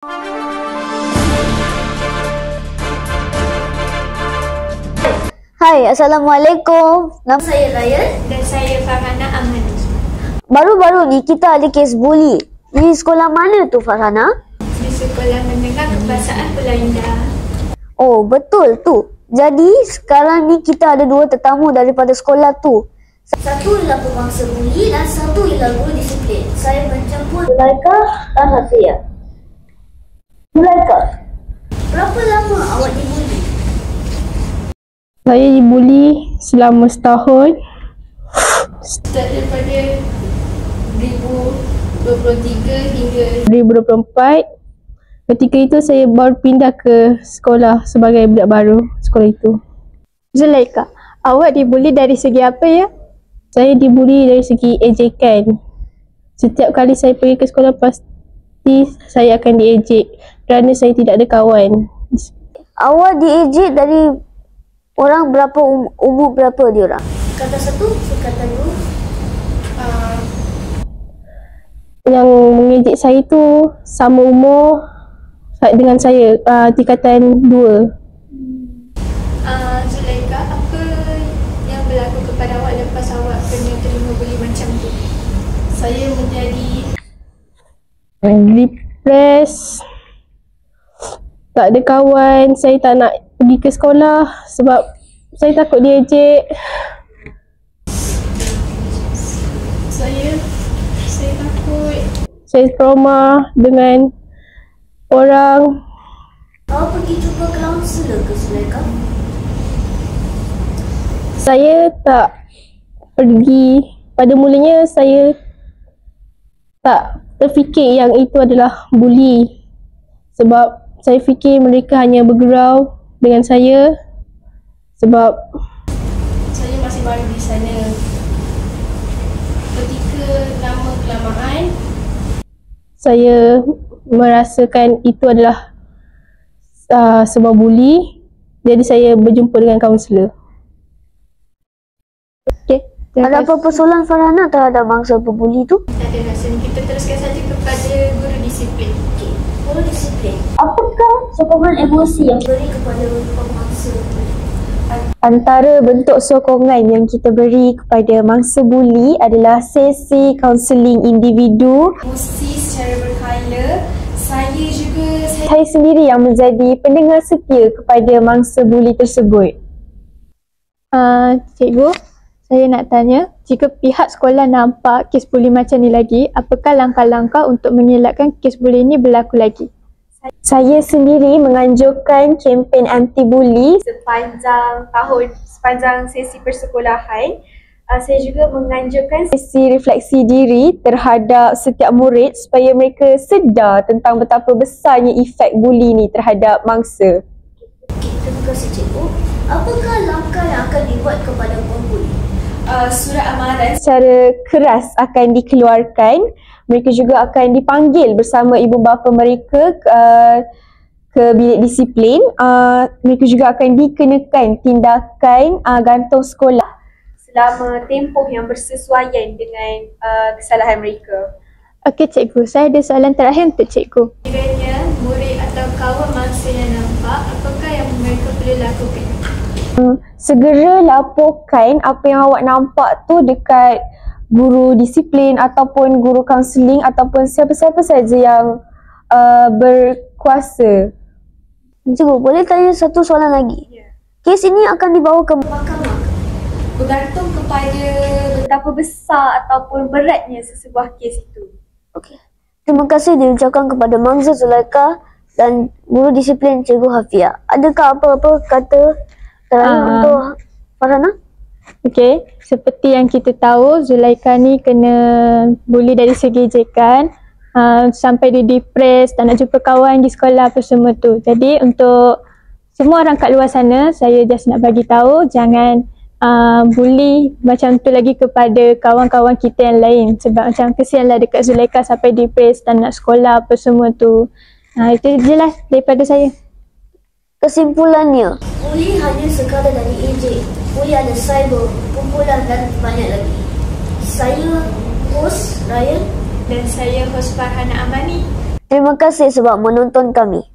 Hai, Assalamualaikum. Nama Saya Ryan dan saya Farhana Amani. Baru-baru ni kita ada kes buli. Di sekolah mana tu, Farhana? Di Sekolah Menengah Kebangsaan Pulau Indah. Oh, betul tu. Jadi, sekarang ni kita ada dua tetamu daripada sekolah tu. Satu ialah pemangsa buli dan satu ialah guru disiplin. Saya menjemput Zulaika dan Hafia. Zulaika, berapa lama awak dibuli? Saya dibuli selama setahun. Start daripada 2023 hingga 2024. Ketika itu saya baru pindah ke sekolah sebagai budak baru sekolah itu. Zulaika, awak dibuli dari segi apa ya? Saya dibuli dari segi ejekan. Setiap kali saya pergi ke sekolah pasti saya akan diejek kerana saya tidak ada kawan. awak diejek dari orang berapa, umur berapa dia orang? kata satu, kata dua. Yang mengejek saya tu sama umur dengan saya, tingkatan 2. Zulaika, apa yang berlaku kepada awak lepas awak kena terima buli macam tu? Saya menjadi Depress, tak ada kawan, saya tak nak pergi ke sekolah sebab saya takut diejek. saya takut. Saya trauma dengan orang. Awak pergi jumpa kaunselor ke, Zulaika? Saya tak pergi. Pada mulanya saya tak terfikir yang itu adalah buli. Sebab saya fikir mereka hanya bergurau dengan saya sebab Saya masih baru di sana. Ketika lama kelamaan, saya merasakan itu adalah sebuah buli. Jadi saya berjumpa dengan kaunselor. Okey. Ada apa-apa soalan Farhana terhadap mangsa pembuli tu? tak ada rasa. Kita teruskan saja kepada guru disiplin. Okey, guru disiplin. Apakah sokongan emosi yang Beri kepada pemangsa. Antara bentuk sokongan yang kita beri kepada mangsa buli adalah sesi kaunseling individu. Emosi secara berkala. Saya Saya sendiri yang menjadi pendengar setia kepada mangsa buli tersebut. Cikgu, saya nak tanya, jika pihak sekolah nampak kes buli macam ni lagi, apakah langkah-langkah untuk mengelakkan kes buli ini berlaku lagi? Saya sendiri menganjurkan kempen anti-buli sepanjang sesi persekolahan. Saya juga menganjurkan sesi refleksi diri terhadap setiap murid supaya mereka sedar tentang betapa besarnya efek buli ni terhadap mangsa. terima kasih cikgu. Apakah langkah yang akan dibuat kepada pembuli? Surat amaran. Secara keras akan dikeluarkan. Mereka juga akan dipanggil bersama ibu bapa mereka ke bilik disiplin. Mereka juga akan dikenakan tindakan gantung sekolah selama tempoh yang bersesuaian dengan kesalahan mereka. Okey cikgu, saya ada soalan terakhir untuk cikgu. Kiranya murid atau kawan mangsa yang nampak, apakah yang mereka perlu lakukan? Segera laporkan apa yang awak nampak tu dekat guru disiplin ataupun guru kaunseling ataupun siapa-siapa saja yang berkuasa. Cikgu, boleh tanya satu soalan lagi? Kes ini akan dibawa ke Mahkamah. Bergantung kepada betapa besar ataupun beratnya sesebuah kes itu. Okey. Terima kasih diucapkan kepada Mangsa Zulaika dan guru disiplin Cikgu Hafia. Adakah apa-apa kata terakhir untuk Farhana? Okey, seperti yang kita tahu, Zulaika ni kena buli dari segi ejekan, sampai dia depres, tak nak jumpa kawan di sekolah apa semua tu. Jadi untuk semua orang kat luar sana, saya just nak bagi tahu jangan buli macam tu lagi kepada kawan-kawan kita yang lain, sebab macam kesianlah dekat Zulaika sampai depres, tak nak sekolah apa semua tu. Itu je lah daripada saya. Kesimpulannya, Buli hanya sekadar dari ejek. Buli ada cyber, pukulan dan banyak lagi. Saya host Ryan dan saya host Farhana Amani. Terima kasih sebab menonton kami.